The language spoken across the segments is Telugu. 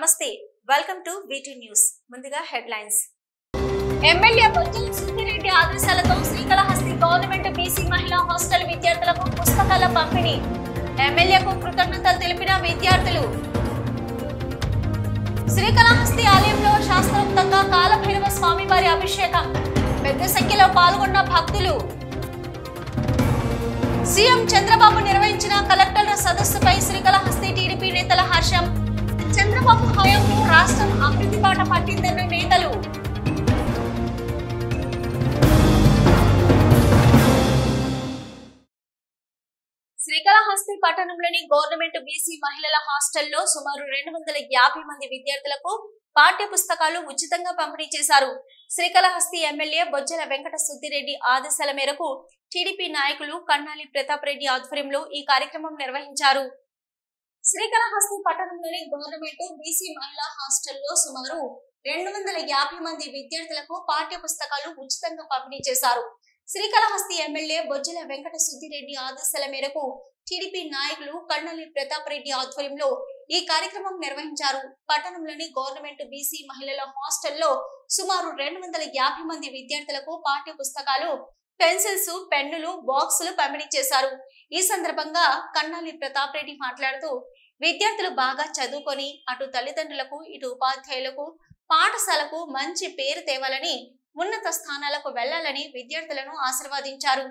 నమస్తే వెల్కమ్ టు వీటీ న్యూస్ ముందుగా హెడ్లైన్స్ ఎమ్మెల్యే బొజ్జల సుబ్బారెడ్డి ఆదేశాలతో శ్రీకాళహస్తి గవర్నమెంట్ బీసీ మహిళా హాస్టల్ విద్యార్థులకు పుస్తకాల పంపిణీ ఎమ్మెల్యేకు కృతజ్ఞతలు తెలిపిన విద్యార్థులు శ్రీకాళహస్తి ఆలయంలో శాస్త్రోక్తంగా కాలభైరవ స్వామివారి అభిషేకం పెద్ద సంఖ్యలో పాల్గొన్న భక్తులు సీఎం చంద్రబాబు నిర్వహించిన కలెక్టర్ల సదస్సుపై శ్రీకాళహస్తి టీడీపీ నేతల హర్షం చంద్రబాబు హయాంలో రాష్ట్రం అభివృద్ధి బాట పట్టిందన్న నేతలు శ్రీకాళహస్తి పట్టణంలోని గవర్నమెంట్ బీసీ మహిళల హాస్టల్లో సుమారు 250 మంది విద్యార్థులకు పాఠ్య పుస్తకాలు ఉచితంగా పంపిణీ చేశారు. శ్రీకాళహస్తి ఎమ్మెల్యే బొజ్జల వెంకట సుద్దిరెడ్డి ఆదేశాల మేరకు టీడీపీ నాయకులు కన్నాలి ప్రతాప్ రెడ్డి ఆధ్వర్యంలో ఈ కార్యక్రమం నిర్వహించారు. శ్రీకాళహస్తి పట్టణంలోని గవర్నమెంట్ బీసీ మహిళా హాస్టల్లో సుమారు 250 మంది విద్యార్థులకు పాఠ్య పుస్తకాలు ఉచితంగా పంపిణీ చేశారు. శ్రీకాళహస్తి ఎమ్మెల్యే బొజ్జల వెంకట సుద్దిరెడ్డి ఆదేశాల మేరకు టీడీపీ నాయకులు కన్నాలి ప్రతాప్ రెడ్డి ఆధ్వర్యంలో ఈ కార్యక్రమం నిర్వహించారు. పట్టణంలోని గవర్నమెంట్ బీసీ మహిళల హాస్టల్లో సుమారు 250 మంది విద్యార్థులకు పాఠ్య పుస్తకాలు, పెన్సిల్స్, పెన్నులు, బాక్సులు పంపిణీ చేశారు. ఈ సందర్భంగా కన్నాలి ప్రతాప్ రెడ్డి మాట్లాడుతూ విద్యార్థులు బాగా చదువుకొని అటు తల్లిదండ్రులకు ఇటు ఉపాధ్యాయులకు పాఠశాలకు మంచి పేరు తేవాలని, ఉన్నత స్థానాలకు వెళ్లాలని విద్యార్థులను ఆశీర్వదించారు.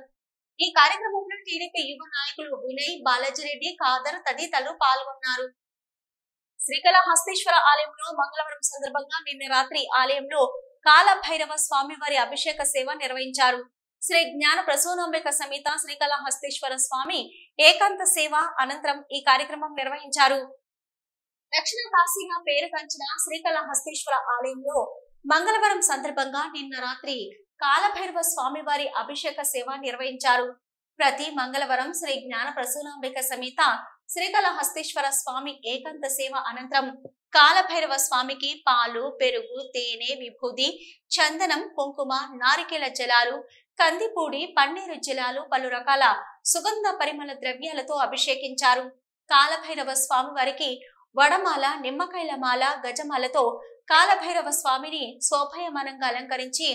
ఈ కార్యక్రమంలో టీడీపీ యువ నాయకులు వినయ్, బాలాజీరెడ్డి, ఖాదర్ తదితరులు పాల్గొన్నారు. శ్రీకాళహస్తీశ్వర ఆలయంలో మంగళవారం సందర్భంగా నిన్న రాత్రి ఆలయంలో కాలభైరవ స్వామివారి అభిషేక సేవ నిర్వహించారు. శ్రీ జ్ఞాన ప్రసూనాంబిక సమేత శ్రీకాళహస్తీశ్వర స్వామి ఏకాంత సేవ అనంతరం ఈ కార్యక్రమం నిర్వహించారు. దక్షిణ కాశీగా పేరుగాంచిన శ్రీకాళహస్తీశ్వర ఆలయంలో మంగళవారం సందర్భంగా నిన్న రాత్రి కాలభైరవ స్వామివారి అభిషేక సేవ నిర్వహించారు. ప్రతి మంగళవారం శ్రీ జ్ఞాన ప్రసూనాంబిక సమేత శ్రీకాళహస్తీశ్వర స్వామి ఏకాంత సేవ అనంతరం కాలభైరవ స్వామికి పాలు, పెరుగు, తేనె, విభూది, చందనం, కుంకుమ, నారికేల జలాలు, కందిపూడి, పన్నీరు జలాలు, పలు రకాల సుగంధ పరిమళ ద్రవ్యాలతో అభిషేకించారు. కాలభైరవ స్వామివారికి వడమాల, నిమ్మకాయల మాల, గజమాలతో కాలభైరవ స్వామిని శోభాయమానంగా అలంకరించి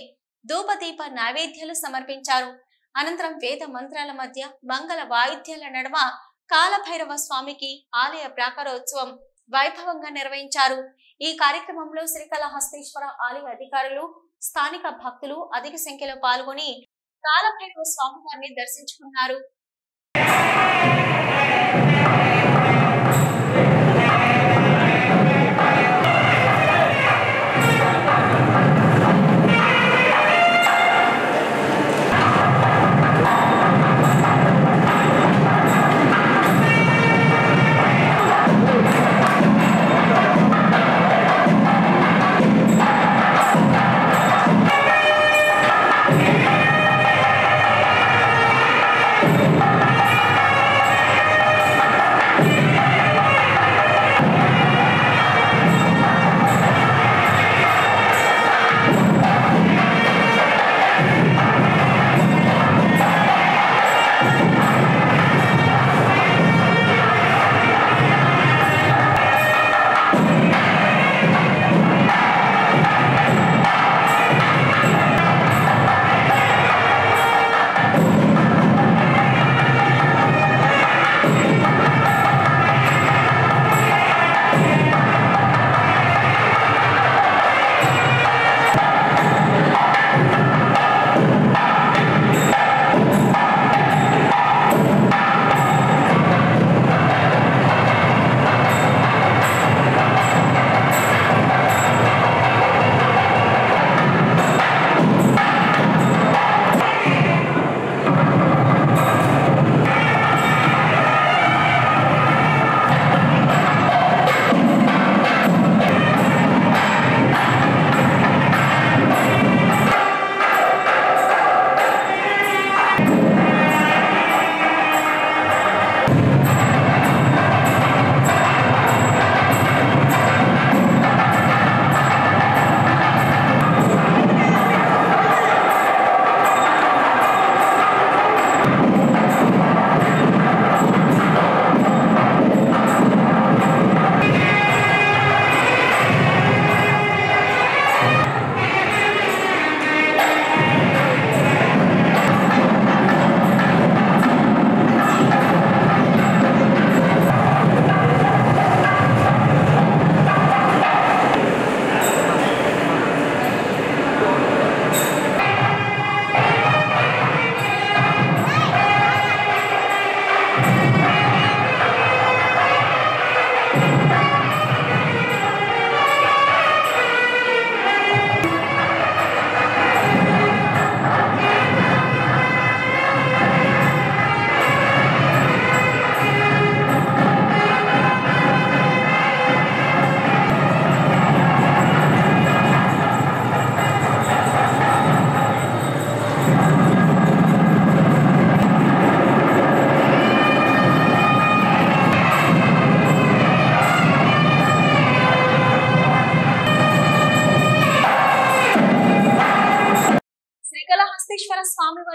ధూపదీప నైవేద్యాలు సమర్పించారు. అనంతరం వేద మంత్రాల మధ్య మంగళ వాయిద్యాల నడుమ కాలభైరవ స్వామికి ఆలయ ప్రాకారోత్సవం వైభవంగా నిర్వహించారు. ఈ కార్యక్రమంలో శ్రీకాళహస్తీశ్వర ఆలయ అధికారులు, స్థానిక భక్తులు అధిక సంఖ్యలో పాల్గొని కాలభైరవ స్వామివారిని దర్శించుకున్నారు.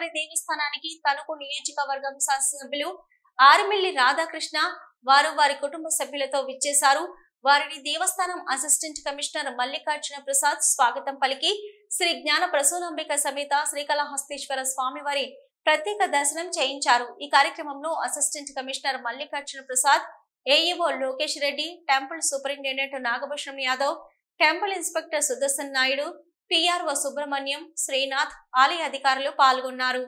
స్వామివారి దేవస్థానానికి తణుకు నియోజకవర్గం శాసనసభ్యులు ఆరిమిల్లి రాధాకృష్ణ వారి కుటుంబ సభ్యులతో విచ్చేశారు. వారిని దేవస్థానం అసిస్టెంట్ కమిషనర్ మల్లికార్జున ప్రసాద్ స్వాగతం పలికి శ్రీ జ్ఞాన ప్రసూనాంబిక సమేత శ్రీకాళహస్తీశ్వర స్వామివారి ప్రత్యేక దర్శనం చేయించారు. ఈ కార్యక్రమంలో assistant commissioner Mallikarjuna Prasad, AEO Lokesh Reddy, temple superintendent Nagabhushanam Yadav, temple inspector Sudarshan Naidu, PRO Subrahmanyam, Srinath, ఆలయ అధికారులు పాల్గొన్నారు.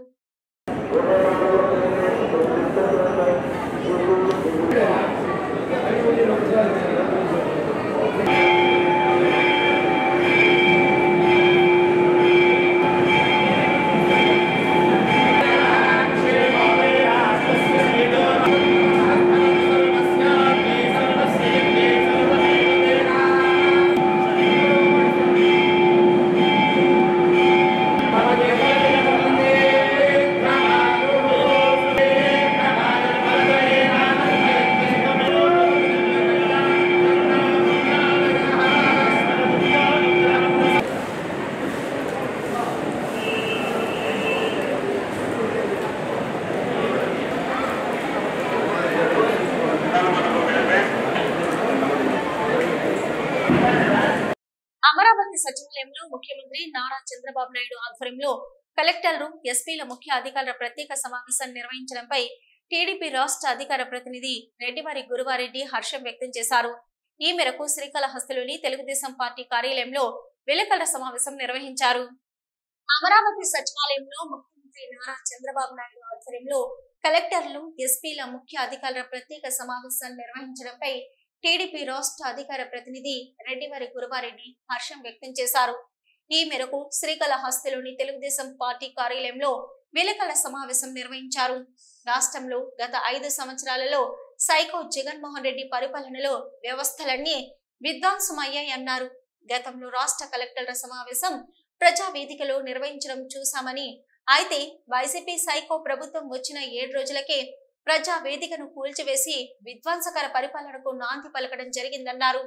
అమరావతి సచివాలయంలో ముఖ్యమంత్రి నారా చంద్రబాబు నాయుడు ఆధ్వర్యంలో కలెక్టర్లు, ఎస్పీల ముఖ్య అధికారుల ప్రత్యేక సమావేశం నిర్వహించడంపై టీడీపీ రాష్ట్ర అధికార ప్రతినిధి రెడ్డివారి గురువారెడ్డి హర్షం వ్యక్తం చేశారు. ఈ మేరకు శ్రీకాళహస్తిలోని తెలుగుదేశం పార్టీ కార్యాలయంలో విలేకరుల సమావేశం నిర్వహించారు. అమరావతి సచివాలయంలో ముఖ్యమంత్రి నారా చంద్రబాబు నాయుడు ఆధ్వర్యంలో కలెక్టర్లు, ఎస్పీల ముఖ్య అధికారుల ప్రత్యేక సమావేశం నిర్వహించడంపై టీడీపీ రాష్ట్ర అధికార ప్రతినిధి రెడ్డివారి గురువారెడ్డి హర్షం వ్యక్తం చేశారు. ఈ మేరకు శ్రీకాళహస్తిలోని తెలుగుదేశం పార్టీ కార్యాలయంలో విలేకరుల సమావేశం నిర్వహించారు. రాష్ట్రంలో గత 5 సంవత్సరాలలో సైకో జగన్మోహన్ రెడ్డి పరిపాలనలో వ్యవస్థలన్నీ విధ్వంసమయ్యాయన్నారు. గతంలో రాష్ట్ర కలెక్టర్ల సమావేశం ప్రజావేదికలో నిర్వహించడం చూశామని, అయితే వైసీపీ సైకో ప్రభుత్వం వచ్చిన 7 రోజులకే ప్రజా వేదికను కూల్చివేసి విధ్వంసకర పరిపాలనకు నాంది పలకడం జరిగిందన్నారు.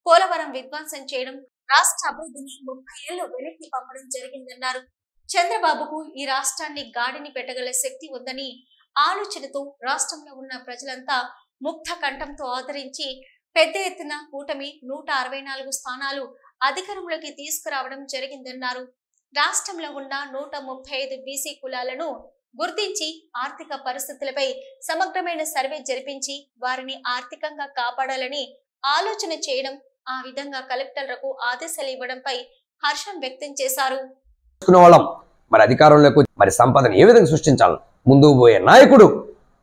పోలవరం విధ్వంసం చేయడం, రాష్ట్ర అభివృద్ధిని 30 ఏళ్లు వెనక్కి పంపడం జరిగిందన్నారు. చంద్రబాబుకు ఈ రాష్ట్రాన్ని గాడిని పెట్టగల శక్తి ఉందని ఆలోచనతో రాష్ట్రంలో ఉన్న ప్రజలంతా ముక్త కంఠంతో ఆదరించి పెద్ద ఎత్తున కూటమి 164 స్థానాలు అధికారంలోకి తీసుకురావడం జరిగిందన్నారు. రాష్ట్రంలో ఉన్న 135 బీసీ కులాలను గుర్తించి ఆర్థిక పరిస్థితులపై సమగ్రమైన సర్వే జరిపించి వారిని ఆర్థికంగా కాపాడాలని ఆలోచన చేయడం, ఆ విధంగా కలెక్టర్లకు ఆదేశాలు ఇవ్వడంపై హర్షం వ్యక్తం చేశారు. మరి అధికారంలోకి మరి సంపదను ఏ విధంగా సృష్టించాలి, ముందుకు పోయే నాయకుడు,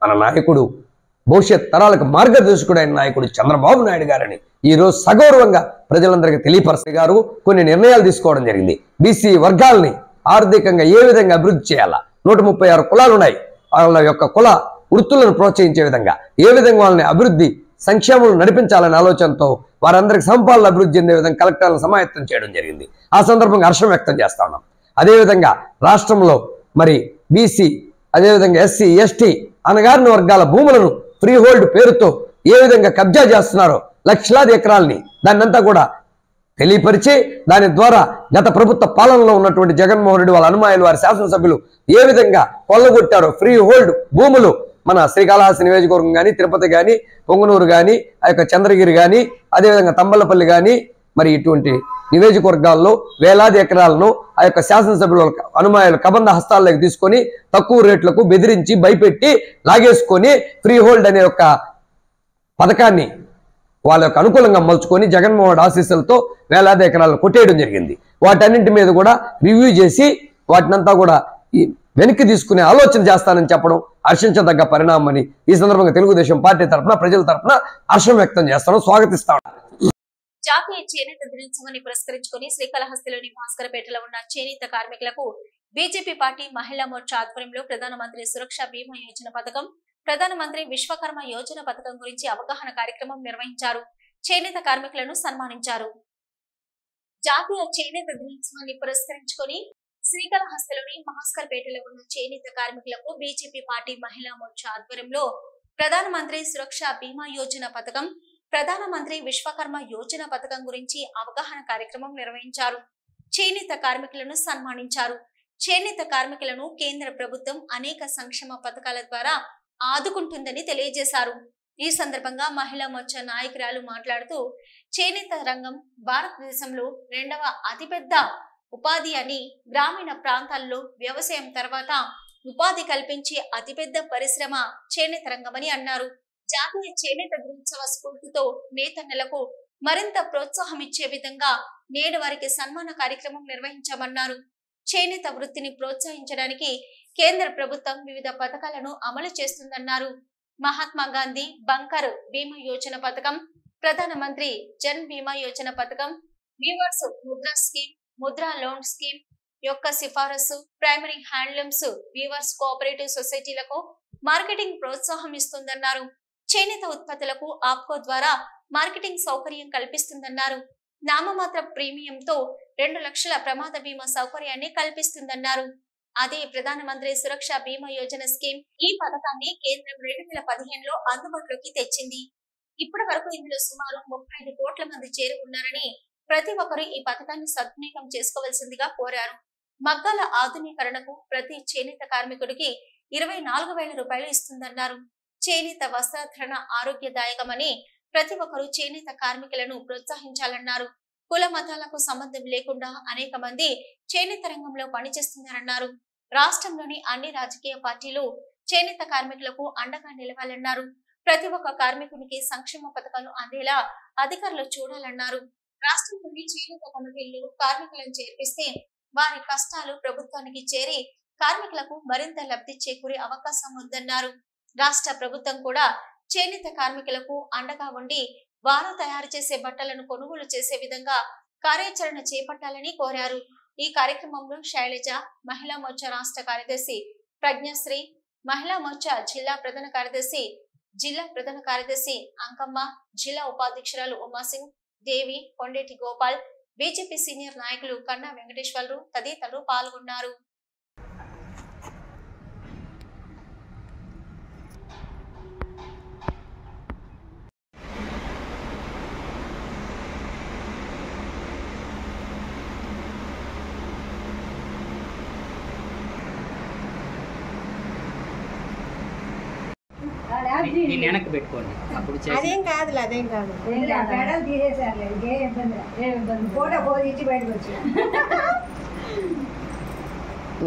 మన నాయకుడు, భవిష్యత్ తరాలకు మార్గదర్శకుడైన నాయకుడు చంద్రబాబు నాయుడు గారని ఈ రోజు సగౌరవంగా ప్రజలందరికీ తెలియపరచే గారు కొన్ని నిర్ణయాలు తీసుకోవడం జరిగింది. బీసీ వర్గాలని ఆర్థికంగా ఏ విధంగా అభివృద్ధి చేయాలా, 136 కులాలు ఉన్నాయి, వాళ్ళ యొక్క కుల వృత్తులను ప్రోత్సహించే విధంగా ఏ విధంగా వాళ్ళని అభివృద్ధి సంక్షేమం నడిపించాలనే ఆలోచనతో వారందరికి సంపాదన అభివృద్ధి చెందే విధంగా కలెక్టర్లను సమాయత్తం చేయడం జరిగింది. ఆ సందర్భంగా హర్షం వ్యక్తం చేస్తా ఉన్నాం. అదేవిధంగా రాష్ట్రంలో మరి బీసీ, అదేవిధంగా ఎస్సీ, ఎస్టీ అనగారిన వర్గాల భూములను ఫ్రీ హోల్డ్ పేరుతో ఏ విధంగా కబ్జా చేస్తున్నారో లక్షలాది ఎకరాలని దాన్నంతా కూడా తెలియపరిచి దాని ద్వారా గత ప్రభుత్వ పాలనలో ఉన్నటువంటి జగన్మోహన్ రెడ్డి వాళ్ళ అనుమాయులు, వారి శాసనసభ్యులు ఏ విధంగా కొల్లగొట్టారో ఫ్రీ హోల్డ్ భూములు మన శ్రీకాళహస్తి నియోజకవర్గం కానీ, తిరుపతి కానీ, పొంగనూరు కానీ, ఆ యొక్క చంద్రగిరి కానీ, అదేవిధంగా తంబలపల్లి కానీ, మరి ఇటువంటి నియోజకవర్గాల్లో వేలాది ఎకరాలను ఆ యొక్క శాసనసభ్యుల అనుమాయులు కబంధ హస్తాల్లోకి తీసుకొని తక్కువ రేట్లకు బెదిరించి భయపెట్టి లాగేసుకొని ఫ్రీ హోల్డ్ అనే ఒక పథకాన్ని వాళ్ళ యొక్క అనుకూలంగా మలుచుకొని జగన్మోహన్ ఆశీస్సులతో వేలాది ఎకరాలను కొట్టేయడం జరిగింది. వాటన్నింటి మీద కూడా రివ్యూ చేసి వాటినంతా కూడా వెనక్కి తీసుకునే ఆలోచన చేస్తానని చెప్పడం హర్షించదగ్గ పరిణామం అని ఈ సందర్భంగా తెలుగుదేశం పార్టీ తరఫున, ప్రజల తరఫున హర్షం వ్యక్తం చేస్తాను, స్వాగతిస్తాను. జాతీయ చేనేత దినోత్సవాన్ని పురస్కరించుకుని శ్రీకాళహస్తిలోని భాస్కరపేటలో ఉన్న చేనేత కార్మికులకు బీజేపీ పార్టీ మహిళా మోర్చా ఆధ్వర్యంలో ప్రధానమంత్రి సురక్ష బీమా యోజన పథకం, ప్రధానమంత్రి విశ్వకర్మ యోజన పథకం గురించి అవగాహన కార్యక్రమం నిర్వహించారు. చేనేత కార్మికులను సన్మానించారు. జాతీయ చేనేత దినోత్సవాన్ని పురస్కరించుకుని శ్రీకాళహస్తిలోని భాస్కర్పేటలో ఉన్న చేనేత కార్మికులకు బీజేపీ పార్టీ మహిళా మోర్చా ఆధ్వర్యంలో ప్రధానమంత్రి సురక్ష బీమా యోజన పథకం, ప్రధానమంత్రి విశ్వకర్మ యోజన పథకం గురించి అవగాహన కార్యక్రమం నిర్వహించారు. చేనేత కార్మికులను సన్మానించారు. చేనేత కార్మికులను కేంద్ర ప్రభుత్వం అనేక సంక్షేమ పథకాల ద్వారా ఆదుకుంటుందని తెలియజేశారు. ఈ సందర్భంగా మహిళా మోర్చా నాయకురాలు మాట్లాడుతూ చేనేత రంగం భారతదేశంలో రెండవ అతిపెద్ద ఉపాధి అని, గ్రామీణ ప్రాంతాల్లో వ్యవసాయం తర్వాత ఉపాధి కల్పించే అతిపెద్ద పరిశ్రమ చేనేత రంగమని అన్నారు. జాతీయ చేనేత దినోత్సవ స్ఫూర్తితో నేతన్నలకు మరింత ప్రోత్సాహం ఇచ్చే విధంగా నేడు వారికి సన్మాన కార్యక్రమం నిర్వహించామన్నారు. చేనేత వృత్తిని ప్రోత్సహించడానికి కేంద్ర ప్రభుత్వం వివిధ పథకాలను అమలు చేస్తుందన్నారు. మహాత్మా గాంధీ బంకర్ బీమా యోజన పథకం, ప్రధానమంత్రి జన్ బీమా యోజన పథకం, weavers Mudra scheme, Mudra loan scheme యొక్క సిఫారసు, ప్రైమరీ హ్యాండ్లూమ్స్ వీవర్స్ కోఆపరేటివ్ సొసైటీలకు మార్కెటింగ్ ప్రోత్సాహం ఇస్తుందన్నారు. చేనేత ఉత్పత్తులకు ఆప్కో ద్వారా మార్కెటింగ్ సౌకర్యం కల్పిస్తుందన్నారు. నామమాత్ర ప్రీమియంతో 2 లక్షల ప్రమాద బీమా సౌకర్యాన్ని కల్పిస్తుందన్నారు. అదే ప్రధానమంత్రి సురక్ష బీమా యోజన స్కీమ్. ఈ పథకాన్ని కేంద్రం 2015లో అందుబాటులోకి తెచ్చింది. ఇప్పటి వరకు ఇందులో సుమారు 35 కోట్ల మంది చేరి ఉన్నారని, ప్రతి ఒక్కరూ ఈ పథకాన్ని సద్వినియోగం చేసుకోవాల్సిందిగా కోరారు. మగ్గాల ఆధునీకరణకు ప్రతి చేనేత కార్మికుడికి 24,000 రూపాయలు ఇస్తుందన్నారు. చేనేత వస్త్రధరణ ఆరోగ్యదాయకమని, ప్రతి ఒక్కరూ చేనేత కార్మికులను ప్రోత్సహించాలన్నారు. కుల మతాలకు సంబంధం లేకుండా అనేక మంది చేనేత రంగంలో పనిచేస్తున్నారన్నారు. రాష్ట్రంలోని అన్ని రాజకీయ పార్టీలు చేనేత కార్మికులకు అండగా నిలవాలన్నారు. ప్రతి ఒక్క కార్మికునికి సంక్షేమ పథకాలు అందేలా అధికారులు చూడాలన్నారు. రాష్ట్రంలోని చేనేత కమిటీలు కార్మికులను చేర్పిస్తే వారి కష్టాలు ప్రభుత్వానికి చేరి కార్మికులకు మరింత లబ్ధి చేకూరే అవకాశం ఉందన్నారు. రాష్ట్ర ప్రభుత్వం కూడా చేనేత కార్మికులకు అండగా ఉండి వారు తయారు చేసే బట్టలను కొనుగోలు చేసే విధంగా కార్యాచరణ చేపట్టాలని కోరారు. ఈ కార్యక్రమంలో శైలజ, మహిళా మోర్చా రాష్ట్ర కార్యదర్శి ప్రజ్ఞశ్రీ, మహిళా మోర్చా జిల్లా ప్రధాన కార్యదర్శి అంకమ్మ, జిల్లా ఉపాధ్యక్షురాలు ఉమాసింగ్, దేవి, కొండేటి గోపాల్, బీజేపీ సీనియర్ నాయకులు కన్నా వెంకటేశ్వర్లు తదితరులు పాల్గొన్నారు. వెనక్కి పెట్టుకోండి. అప్పుడు అదేం కాదు పెడలు తీసేసారులే, ఏ ఇబ్బంది ఫోటో ఇచ్చి బయటకు వచ్చి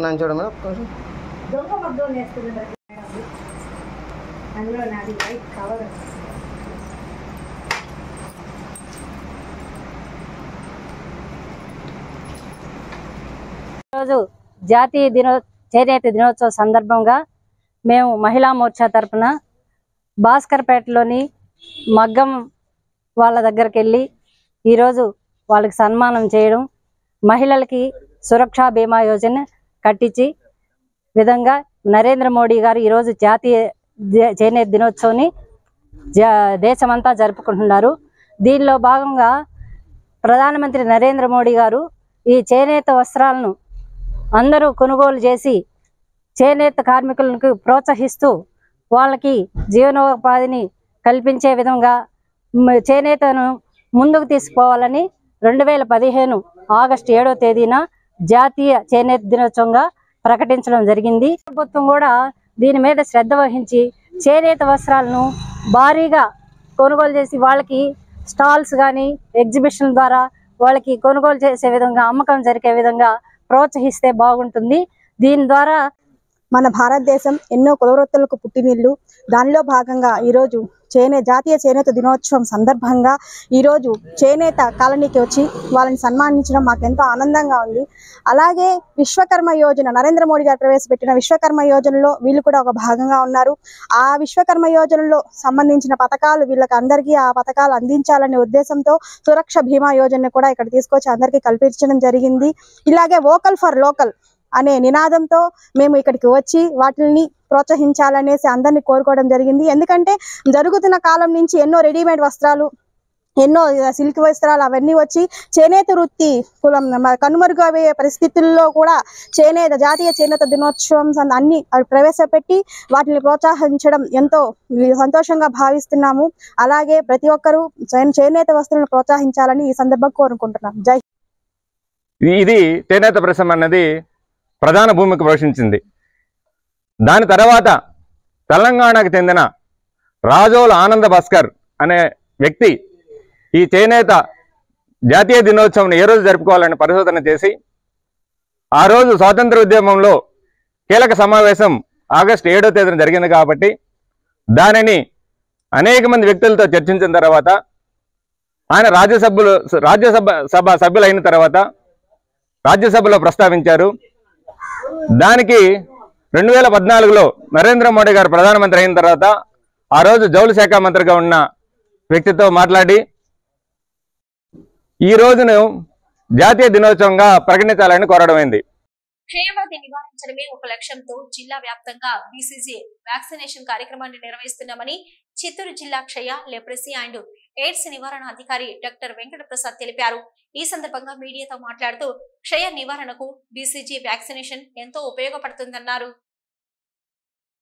నన్ను చూడమా దొంగ మగ్గం వేస్తుంది. అందులో నాది వైట్ కవర్. ఈరోజు జాతీయ చేనేత దినోత్సవ సందర్భంగా మేము మహిళా మోర్చా తరఫున భాస్కర్పేటలోని మగ్గం వాళ్ళ దగ్గరికి వెళ్ళి ఈరోజు వాళ్ళకి సన్మానం చేయడం, మహిళలకి సురక్షా బీమా యోజన కట్టించి విధంగా నరేంద్ర మోడీ గారు ఈరోజు జాతీయ చేనేత దినోత్సవాన్ని దేశమంతా జరుపుకుంటున్నారు. దీనిలో భాగంగా ప్రధానమంత్రి నరేంద్ర మోడీ గారు ఈ చేనేత వస్త్రాలను అందరూ కొనుగోలు చేసి చేనేత కార్మికులకు ప్రోత్సహిస్తూ వాళ్ళకి జీవనోపాధిని కల్పించే విధంగా చేనేతను ముందుకు తీసుకుపోవాలని 2015 ఆగస్టు 7వ తేదీన జాతీయ చేనేత దినోత్సవంగా ప్రకటించడం జరిగింది. ప్రభుత్వం కూడా దీని మీద శ్రద్ధ వహించి చేనేత వస్త్రాలను భారీగా కొనుగోలు చేసి వాళ్ళకి స్టాల్స్ కానీ ఎగ్జిబిషన్ ద్వారా వాళ్ళకి కొనుగోలు చేసే విధంగా, అమ్మకం జరిగే విధంగా ప్రోత్సహిస్తే బాగుంటుంది. దీని ద్వారా మన భారతదేశం ఎన్నో కులవృత్తులకు పుట్టినిల్లు. దానిలో భాగంగా ఈరోజు జాతీయ చేనేత దినోత్సవం సందర్భంగా ఈరోజు చేనేత కాలనీకి వచ్చి వాళ్ళని సన్మానించడం మాకు ఎంతో ఆనందంగా ఉంది. అలాగే విశ్వకర్మ యోజన, నరేంద్ర మోడీ గారు ప్రవేశపెట్టిన విశ్వకర్మ యోజనలో వీళ్ళు కూడా ఒక భాగంగా ఉన్నారు. ఆ విశ్వకర్మ యోజనలో సంబంధించిన పథకాలు వీళ్ళకి అందరికీ ఆ పథకాలు అందించాలనే ఉద్దేశంతో సురక్ష బీమా యోజన కూడా ఇక్కడ తీసుకొచ్చి అందరికీ కల్పించడం జరిగింది. ఇలాగే వోకల్ ఫర్ లోకల్ అనే నినాదంతో మేము ఇక్కడికి వచ్చి వాటిని ప్రోత్సహించాలనేసి అందరినీ కోరుకోవడం జరిగింది. ఎందుకంటే జరుగుతున్న కాలం నుంచి ఎన్నో రెడీమేడ్ వస్త్రాలు, ఎన్నో సిల్క్ వస్త్రాలు అవన్నీ వచ్చి చేనేత వృత్తి కనుమరుగయ్యే పరిస్థితుల్లో కూడా జాతీయ చేనేత దినోత్సవం అన్ని ప్రవేశపెట్టి వాటిని ప్రోత్సహించడం ఎంతో సంతోషంగా భావిస్తున్నాము. అలాగే ప్రతి ఒక్కరూ చేనేత వస్త్రాలను ప్రోత్సహించాలని ఈ సందర్భంగా కోరుకుంటున్నాం. జై. ఇది చేనేత పరిశ్రమ అన్నది ప్రధాన భూమిక పోషించింది. దాని తర్వాత తెలంగాణకు చెందిన రాజోల ఆనంద భాస్కర్ అనే వ్యక్తి ఈ చేనేత జాతీయ దినోత్సవం ఏ రోజు జరుపుకోవాలని పరిశోధన చేసి ఆ రోజు స్వాతంత్ర ఉద్యమంలో కీలక సమావేశం ఆగస్టు 7వ తేదీన జరిగింది కాబట్టి దానిని అనేక మంది వ్యక్తులతో చర్చించిన తర్వాత ఆయన రాజ్యసభ సభ్యులైన తర్వాత రాజ్యసభలో ప్రస్తావించారు. దానికి 2014లో నరేంద్ర మోడీ గారు ప్రధానమంత్రి అయిన తర్వాత ఆ రోజు జౌళి శాఖ మంత్రిగా ఉన్న వ్యక్తితో మాట్లాడి ఈ రోజును జాతీయ దినోత్సవంగా ప్రకటించాలని కోరడమైంది. క్షయవ్యాధి నివారించడమే ఒక లక్ష్యంతో జిల్లా వ్యాప్తంగా బీసీజీ వ్యాక్సినేషన్ కార్యక్రమాన్ని నిర్వహిస్తున్నామని చిత్తూరు జిల్లా క్షయ, లెప్రసీ అండ్ ఎయిడ్స్ నివారణ అధికారి డాక్టర్ వెంకట ప్రసాద్ తెలిపారు. ఈ సందర్భంగా మీడియాతో మాట్లాడుతూ క్షయ నివారణకు బీసీజీ వ్యాక్సినేషన్ ఎంతో ఉపయోగపడుతుందన్నారు.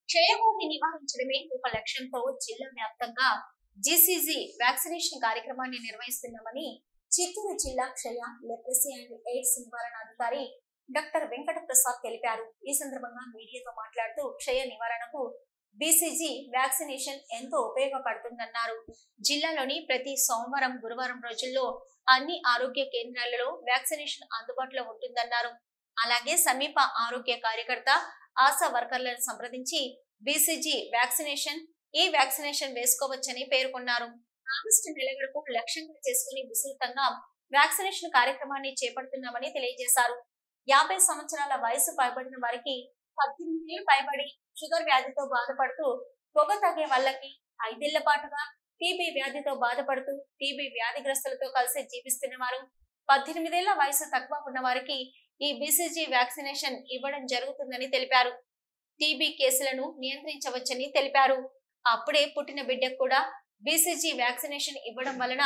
క్షయవ్యాధి నివారించడమే ఒక లక్ష్యంతో జిల్లా వ్యాప్తంగా జీసీజీ వ్యాక్సినేషన్ కార్యక్రమాన్ని నిర్వహిస్తున్నామని చిత్తూరు జిల్లా క్షయ, లెప్రసీ అండ్ ఎయిడ్స్ నివారణ అధికారి డాక్టర్ వెంకట ప్రసాద్ తెలిపారు. ఈ సందర్భంగా మీడియాతో మాట్లాడుతూ క్షయ నివారణకు బీసీజీ వ్యాక్సినేషన్ ఎంతో ఉపయోగపడుతుందన్నారు. జిల్లాలోని ప్రతి సోమవారం, గురువారం రోజుల్లో అన్ని ఆరోగ్య కేంద్రాలలో వ్యాక్సినేషన్ అందుబాటులో ఉంటుందన్నారు. అలాగే సమీప ఆరోగ్య కార్యకర్త, ఆశా వర్కర్లను సంప్రదించి బీసీజీ ఈ వ్యాక్సినేషన్ వేసుకోవచ్చని పేర్కొన్నారు. ఆగస్టు నెలగడకు లక్ష్యంగా చేసుకుని విస్తృతంగా వ్యాక్సినేషన్ కార్యక్రమాన్ని చేపడుతున్నామని తెలియజేశారు. 50 సంవత్సరాల వయసు పైబడిన వారికి, 18 ఏళ్లు పైబడి షుగర్ వ్యాధితో బాధపడుతూ పొగ తాగే వాళ్ళకి, 5 ఏళ్ల పాటుగా టీబీ వ్యాధితో బాధపడుతూ టీబీ వ్యాధిగ్రస్తులతో కలిసి జీవిస్తున్న వారు, 18 ఏళ్ల వయసు తక్కువ ఉన్న వారికి ఈ బీసీజీ వ్యాక్సినేషన్ ఇవ్వడం జరుగుతుందని తెలిపారు. టీబీ కేసులను నియంత్రించవచ్చని తెలిపారు. అప్పుడే పుట్టిన బిడ్డకు కూడా బీసీజీ వ్యాక్సినేషన్ ఇవ్వడం వలన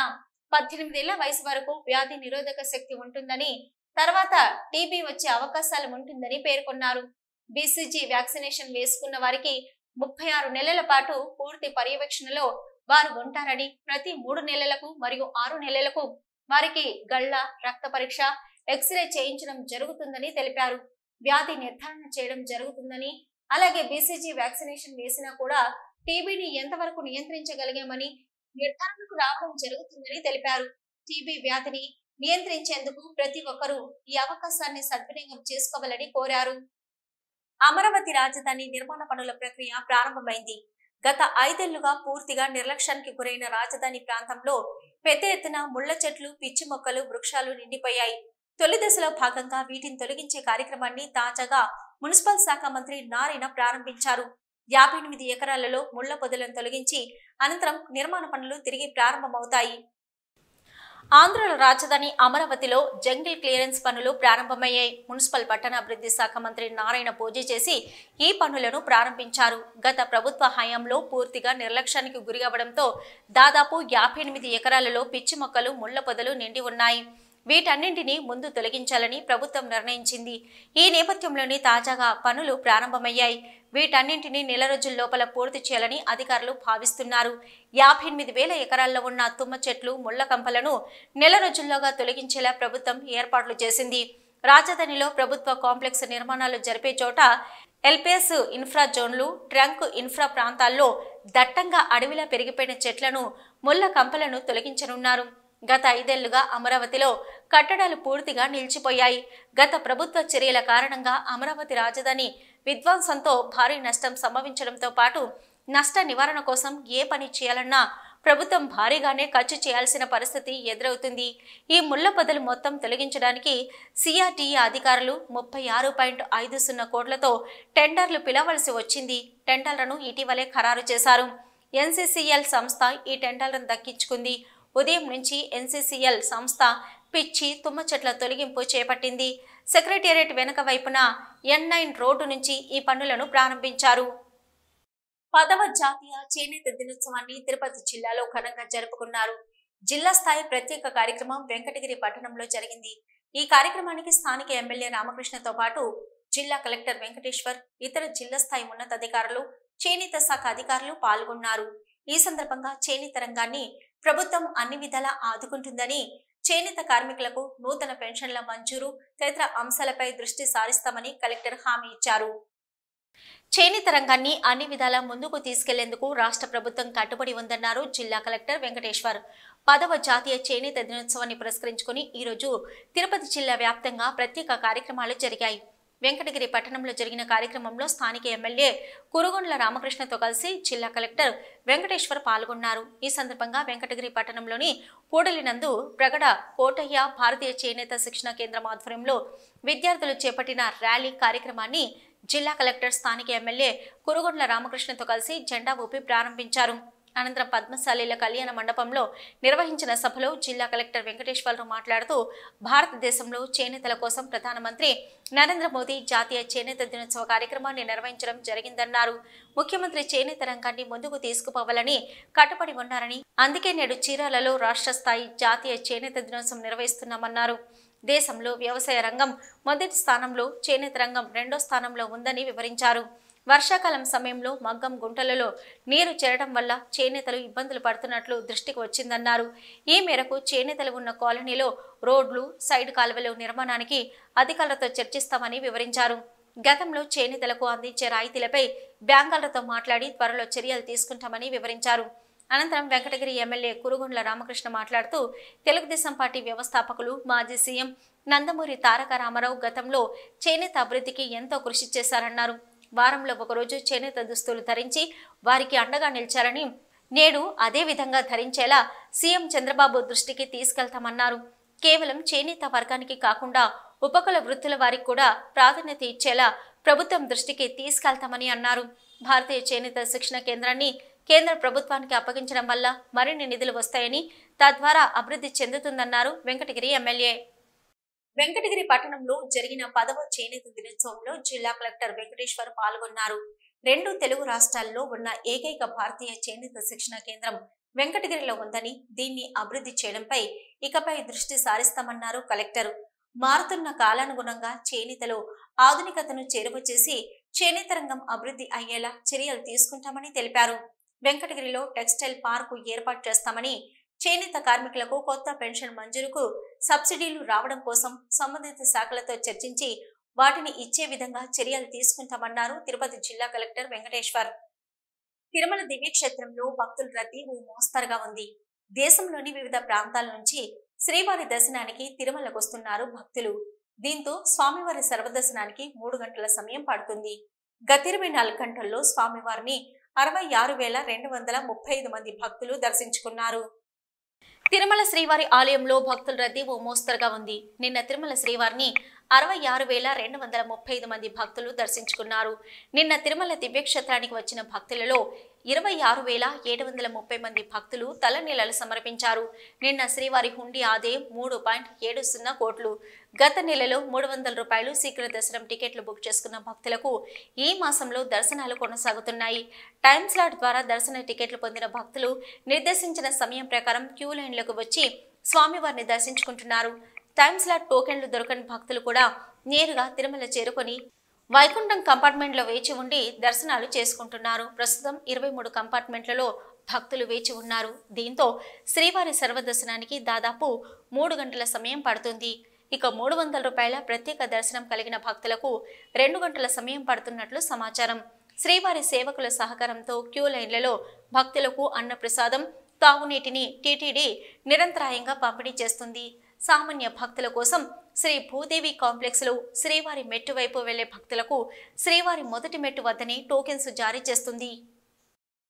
18 ఏళ్ల వయసు వరకు వ్యాధి నిరోధక శక్తి ఉంటుందని, తర్వాత టీబీ వచ్చే అవకాశాలు ఉంటుందని పేర్కొన్నారు. బీసీజీ వ్యాక్సినేషన్ వేసుకున్న వారికి 36 నెలల పాటు పూర్తి పర్యవేక్షణలో వారు ఉంటారని, ప్రతి 3 నెలలకు మరియు 6 నెలలకు వారికి గళ్ళ, రక్త పరీక్ష, ఎక్స్రే చేయించడం జరుగుతుందని తెలిపారు. వ్యాధి నిర్ధారణ చేయడం జరుగుతుందని, అలాగే బీసీజీ వ్యాక్సినేషన్ వేసినా కూడా టీబీని ఎంతవరకు నియంత్రించగలిగామని నిర్ధారణకు రావడం జరుగుతుందని తెలిపారు. టీబీ వ్యాధిని నియంత్రించేందుకు ప్రతి ఒక్కరూ ఈ అవకాశాన్ని సద్వినియోగం చేసుకోవాలని కోరారు. అమరావతి రాజధాని నిర్మాణ పనుల ప్రక్రియ ప్రారంభమైంది. గత 5 ఏళ్లుగా పూర్తిగా నిర్లక్ష్యానికి గురైన రాజధాని ప్రాంతంలో పెద్ద ఎత్తున ముళ్ల చెట్లు, పిచ్చి మొక్కలు, వృక్షాలు నిండిపోయాయి. తొలి దశలో భాగంగా వీటిని తొలగించే కార్యక్రమాన్ని తాజాగా మున్సిపల్ శాఖ మంత్రి నారాయణ ప్రారంభించారు. 58 ఎకరాలలో ముళ్ల పొదలను తొలగించి అనంతరం నిర్మాణ పనులు తిరిగి ప్రారంభమవుతాయి. ఆంధ్రల రాజధాని అమరావతిలో జంగిల్ క్లియరెన్స్ పనులు ప్రారంభమయ్యాయి. మున్సిపల్ పట్టణాభివృద్ధి శాఖ మంత్రి నారాయణ పూజ చేసి ఈ పనులను ప్రారంభించారు. గత ప్రభుత్వ హయాంలో పూర్తిగా నిర్లక్ష్యానికి గురవడంతో దాదాపు 58 ఎకరాలలో పిచ్చి మొక్కలు, ముళ్ల పొదలు నిండి ఉన్నాయి. వీటన్నింటినీ ముందు తొలగించాలని ప్రభుత్వం నిర్ణయించింది. ఈ నేపథ్యంలోనే తాజాగా పనులు ప్రారంభమయ్యాయి. వీటన్నింటినీ నెల రోజుల లోపల పూర్తి చేయాలని అధికారులు భావిస్తున్నారు. 58,000 ఎకరాల్లో ఉన్న తుమ్మ చెట్లు, ముళ్ల కంపలను నెల రోజుల్లోగా తొలగించేలా ప్రభుత్వం ఏర్పాట్లు చేసింది. రాజధానిలో ప్రభుత్వ కాంప్లెక్స్ నిర్మాణాలు జరిపే చోట ఎల్పిఎస్ ఇన్ఫ్రా జోన్లు, ట్రంక్ ఇన్ఫ్రా ప్రాంతాల్లో దట్టంగా అడవిలా పెరిగిపోయిన చెట్లను, ముళ్ల కంపలను తొలగించనున్నారు. గత 5 ఏళ్లుగా అమరావతిలో కట్టడాలు పూర్తిగా నిలిచిపోయాయి. గత ప్రభుత్వ చర్యల కారణంగా అమరావతి రాజధాని విధ్వంసంతో భారీ నష్టం సంభవించడంతో పాటు నష్ట నివారణ కోసం ఏ పని చేయాలన్నా ప్రభుత్వం భారీగానే ఖర్చు చేయాల్సిన పరిస్థితి ఎదురవుతుంది. ఈ ముళ్ల పొదలు మొత్తం తొలగించడానికి సిఆర్టీఏ అధికారులు 36.50 కోట్లతో టెండర్లు పిలవలసి వచ్చింది. టెండర్లను ఇటీవలే ఖరారు చేశారు. ఎన్సీసీఎల్ సంస్థ ఈ టెండర్లను దక్కించుకుంది. ఉదయం నుంచి ఎన్సీసీఎల్ సంస్థ పిచ్చి, తుమ్మ చెట్ల తొలగింపు చేపట్టింది. సెక్రటేరియట్ వెనుక వైపున N9 రోడ్డు నుంచి ఈ పనులను ప్రారంభించారు. 10వ జాతీయ చేనేత దినోత్సవాన్ని తిరుపతి జిల్లాలో ఘనంగా జరుపుకున్నారు. జిల్లా స్థాయి ప్రత్యేక కార్యక్రమం వెంకటగిరి పట్టణంలో జరిగింది. ఈ కార్యక్రమానికి స్థానిక ఎమ్మెల్యే రామకృష్ణతో పాటు జిల్లా కలెక్టర్ వెంకటేశ్వర్, ఇతర జిల్లా స్థాయి ఉన్నతాధికారులు, చేనేత శాఖ అధికారులు పాల్గొన్నారు. ఈ సందర్భంగా చేనేత రంగాన్ని ప్రభుత్వం అన్ని విధాలా ఆదుకుంటుందని, చేనేత కార్మికులకు నూతన పెన్షన్ల మంజూరు తదితర అంశాలపై దృష్టి సారిస్తామని కలెక్టర్ హామీ ఇచ్చారు. చేనేత రంగాన్ని అన్ని విధాలా ముందుకు తీసుకెళ్లేందుకు రాష్ట్ర ప్రభుత్వం కట్టుబడి ఉందన్నారు జిల్లా కలెక్టర్ వెంకటేశ్వర్. 10వ జాతీయ చేనేత దినోత్సవాన్ని పురస్కరించుకుని ఈరోజు తిరుపతి జిల్లా వ్యాప్తంగా ప్రత్యేక కార్యక్రమాలు జరిగాయి. వెంకటగిరి పట్టణంలో జరిగిన కార్యక్రమంలో స్థానిక ఎమ్మెల్యే కురుగొండ్ల రామకృష్ణతో కలిసి జిల్లా కలెక్టర్ వెంకటేశ్వర్ పాల్గొన్నారు. ఈ సందర్భంగా వెంకటగిరి పట్టణంలోని కూడలినందు ప్రగడ కోటయ్య భారతీయ చేనేత శిక్షణ కేంద్రం ఆధ్వర్యంలో విద్యార్థులు చేపట్టిన ర్యాలీ కార్యక్రమాన్ని జిల్లా కలెక్టర్ స్థానిక ఎమ్మెల్యే కురుగొండ్ల రామకృష్ణతో కలిసి జెండా ఊపి ప్రారంభించారు. అనంతరం పద్మశాలీల కళ్యాణ మండపంలో నిర్వహించిన సభలో జిల్లా కలెక్టర్ వెంకటేశ్వరరావు మాట్లాడుతూ భారతదేశంలో చేనేతల కోసం ప్రధానమంత్రి నరేంద్ర మోదీ జాతీయ చేనేత దినోత్సవ కార్యక్రమాన్ని నిర్వహించడం జరిగిందన్నారు. ముఖ్యమంత్రి చేనేత రంగాన్ని ముందుకు తీసుకుపోవాలని కట్టుబడి ఉన్నారని, అందుకే నేడు చీరాలలో రాష్ట్ర స్థాయి జాతీయ చేనేత దినోత్సవం నిర్వహిస్తున్నామన్నారు. దేశంలో వ్యవసాయ రంగం మొదటి స్థానంలో, చేనేత రంగం 2వ స్థానంలో ఉందని వివరించారు. వర్షాకాలం సమయంలో మగ్గం గుంటలలో నీరు చేరడం వల్ల చేనేతలు ఇబ్బందులు పడుతున్నట్లు దృష్టికి వచ్చిందన్నారు. ఈ మేరకు చేనేతలు ఉన్న కాలనీలో రోడ్లు, సైడ్ కాలువల నిర్మాణానికి అధికారులతో చర్చిస్తామని వివరించారు. గతంలో చేనేతలకు అందించే రాయితీలపై బ్యాంకులతో మాట్లాడి త్వరలో చర్యలు తీసుకుంటామని వివరించారు. అనంతరం వెంకటగిరి ఎమ్మెల్యే కురుగొండ్ల రామకృష్ణ మాట్లాడుతూ తెలుగుదేశం పార్టీ వ్యవస్థాపకులు మాజీ సీఎం నందమూరి తారక రామారావు గతంలో చేనేత అభివృద్ధికి ఎంతో కృషి చేశారన్నారు. వారంలో ఒకరోజు చేనేత దుస్తులు ధరించి వారికి అండగా నిలిచారని, నేడు అదే విధంగా ధరించేలా సీఎం చంద్రబాబు దృష్టికి తీసుకెళ్తామన్నారు. కేవలం చేనేత వర్గానికి కాకుండా ఉపకుల వృత్తుల వారికి కూడా ప్రాధాన్యత ఇచ్చేలా ప్రభుత్వం దృష్టికి తీసుకెళ్తామని అన్నారు. భారతీయ చేనేత శిక్షణ కేంద్రాన్ని కేంద్ర ప్రభుత్వానికి అప్పగించడం వల్ల మరిన్ని నిధులు వస్తాయని, తద్వారా అభివృద్ధి చెందుతుందన్నారు వెంకటగిరి ఎమ్మెల్యే. వెంకటగిరి పట్టణంలో జరిగిన 10వ చేనేత దినోత్సవంలో జిల్లా కలెక్టర్ వెంకటేశ్వర్ పాల్గొన్నారు. 2 తెలుగు రాష్ట్రాల్లో ఉన్న ఏకైక భారతీయ చేనేత శిక్షణ కేంద్రం వెంకటగిరిలో ఉందని, దీన్ని అభివృద్ధి చేయడంపై ఇకపై దృష్టి సారిస్తామన్నారు కలెక్టర్. మారుతున్న కాలానుగుణంగా చేనేతలో ఆధునికతను చేరువ చేసి చేనేత రంగం అభివృద్ధి అయ్యేలా చర్యలు తీసుకుంటామని తెలిపారు. వెంకటగిరిలో టెక్స్టైల్ పార్కు ఏర్పాటు చేస్తామని, చేనేత కార్మికులకు కొత్త పెన్షన్ మంజూరుకు సబ్సిడీలు రావడం కోసం సంబంధిత శాఖలతో చర్చించి వాటిని ఇచ్చే విధంగా చర్యలు తీసుకుంటామన్నారు తిరుపతి జిల్లా కలెక్టర్ వెంకటేశ్వర్. తిరుమల దివ్యక్షేత్రంలో భక్తుల రద్దీ ఓ మోస్తరుగా ఉంది. దేశంలోని వివిధ ప్రాంతాల నుంచి శ్రీవారి దర్శనానికి తిరుమలకు వస్తున్నారు భక్తులు. దీంతో స్వామివారి సర్వదర్శనానికి 3 గంటల సమయం పడుతుంది. గత 24 గంటల్లో స్వామివారిని 66,235 మంది భక్తులు దర్శించుకున్నారు. తిరుమల శ్రీవారి ఆలయంలో భక్తుల రద్దీ ఓ మోస్తరుగా ఉంది. నిన్న తిరుమల శ్రీవారిని 66,235 మంది భక్తులు దర్శించుకున్నారు. నిన్న తిరుమల దివ్యక్షేత్రానికి వచ్చిన భక్తులలో 26,730 మంది భక్తులు తలనీలాలు సమర్పించారు. నిన్న శ్రీవారి హుండీ ఆదాయం 3.70 కోట్లు. గత నెలలో 300 రూపాయలు శీఘ్ర దర్శనం టికెట్లు బుక్ చేసుకున్న భక్తులకు ఈ మాసంలో దర్శనాలు కొనసాగుతున్నాయి. టైమ్ స్లాట్ ద్వారా దర్శన టికెట్లు పొందిన భక్తులు నిర్దేశించిన సమయం ప్రకారం క్యూ లైన్లకు వచ్చి స్వామివారిని దర్శించుకుంటున్నారు. టైమ్ స్లాట్ టోకెన్లు దొరకని భక్తులు కూడా నేరుగా తిరుమల చేరుకొని వైకుంఠం కంపార్ట్మెంట్లో వేచి ఉండి దర్శనాలు చేసుకుంటున్నారు. ప్రస్తుతం 23 కంపార్ట్మెంట్లలో భక్తులు వేచి ఉన్నారు. దీంతో శ్రీవారి సర్వదర్శనానికి దాదాపు 3 గంటల సమయం పడుతుంది. ఇక 300 రూపాయల ప్రత్యేక దర్శనం కలిగిన భక్తులకు 2 గంటల సమయం పడుతున్నట్లు సమాచారం. శ్రీవారి సేవకుల సహకారంతో క్యూ లైన్లలో భక్తులకు అన్నప్రసాదం, తాగునీటిని టీటీడీ నిరంతరాయంగా పంపిణీ చేస్తుంది. సామాన్య భక్తుల కోసం శ్రీ భూదేవి కాంప్లెక్స్ లో శ్రీవారి మెట్టు వైపు వెళ్లే భక్తులకు శ్రీవారి మొదటి మెట్టు వద్దనే టోకెన్స్ జారీ చేస్తుంది.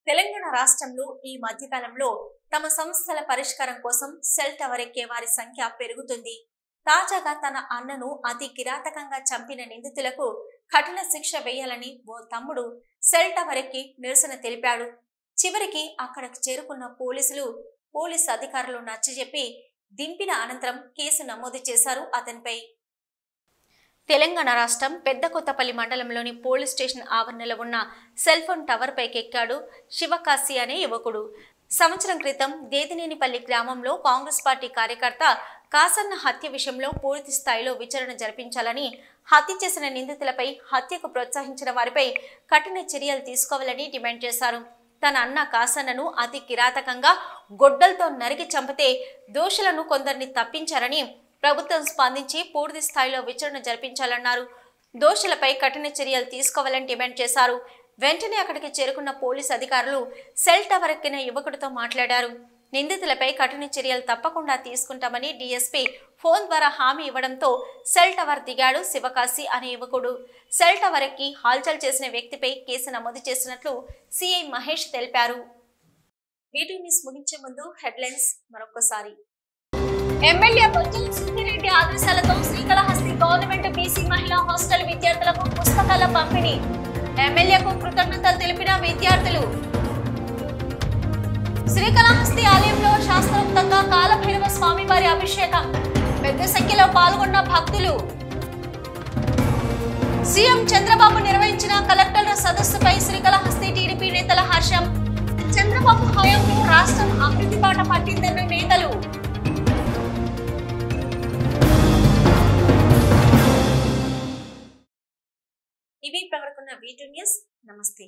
తెలంగాణ రాష్ట్రంలో ఈ మధ్యకాలంలో తమ సమస్యల పరిష్కారం కోసం సెల్ టవర్ ఎక్కే వారి సంఖ్య పెరుగుతుంది. తాజాగా తన అన్నను అతి కిరాతకంగా చంపిన నిందితులకు కఠిన శిక్ష వేయాలని ఓ తమ్ముడు సెల్ టవర్ ఎక్కి నిరసన తెలిపాడు. చివరికి అక్కడికి చేరుకున్న పోలీసు అధికారులు నచ్చజెప్పి దింపిన అనంతరం కేసు నమోదు చేశారు అతనిపై. తెలంగాణ రాష్ట్రం పెద్దకొత్తపల్లి మండలంలోని పోలీస్ స్టేషన్ ఆవరణలో ఉన్న సెల్ ఫోన్ టవర్ పైకి ఎక్కాడు శివకాశి అనే యువకుడు. సంవత్సరం క్రితం దేదినేనిపల్లి గ్రామంలో కాంగ్రెస్ పార్టీ కార్యకర్త కాసన్న హత్య విషయంలో పూర్తి స్థాయిలో విచారణ జరిపించాలని, హత్య చేసిన నిందితులపై హత్యకు ప్రోత్సహించిన వారిపై కఠిన చర్యలు తీసుకోవాలని డిమాండ్ చేశారు. తన అన్న కాసన్నను అతి కిరాతకంగా గొడ్డలతో నరికి చంపితే దోషులను కొందరిని తప్పించారని ప్రభుత్వం స్పందించి పూర్తి స్థాయిలో విచారణ జరిపించాలన్నారు. దోషులపై కఠిన చర్యలు తీసుకోవాలని డిమాండ్ చేశారు. వెంటనే అక్కడికి చేరుకున్న పోలీసు అధికారులు సెల్ టవర్ ఎక్కిన యువకుడితో మాట్లాడారు. నిందితులపై కఠిన చర్యలు తప్పకుండా తీసుకుంటామని డీఎస్పీ ఫోన్ ద్వారా హామీ ఇవ్వడంతో సెల్ టవర్ దిగాడు శివకాశి అనే యువకుడు. సెల్ టవర్ ఎక్కి హాల్చల్ చేసిన వ్యక్తిపై కేసు నమోదు చేసినట్లు సిఐ మహేష్ తెలిపారు. వీడియో న్యూస్ ముగించే ముందు హెడ్లైన్స్ మరొకసారి. ఎమ్మెల్యే బొజ్జల సుబ్బారెడ్డి ఆదేశాలతో శ్రీకాళహస్తి గవర్నమెంట్ బీసీ మహిళా హాస్టల్ విద్యార్థులకు పుస్తకాల పంపిణీ. ఎమ్మెల్యేకు కృతజ్ఞతలు తెలిపిన విద్యార్థులు. శ్రీకాళహస్తి ఆలయంలో శాస్త్రోక్తంగా కాలభైరవ స్వామివారి అభిషేకం. పెద్ద సంఖ్యలో పాల్గొన్న భక్తులు. సీఎం చంద్రబాబు నిర్వహించిన కలెక్టర్ల సదస్సుపై శ్రీకాళహస్తి టీడీపీ నేతల హర్షం. చంద్రబాబు హయాంలో రాష్ట్రం అభివృద్ధి బాట పట్టిందన్న నేతలు. ఇవి ప్రవరకున్న వీడియో న్యూస్. నమస్తే.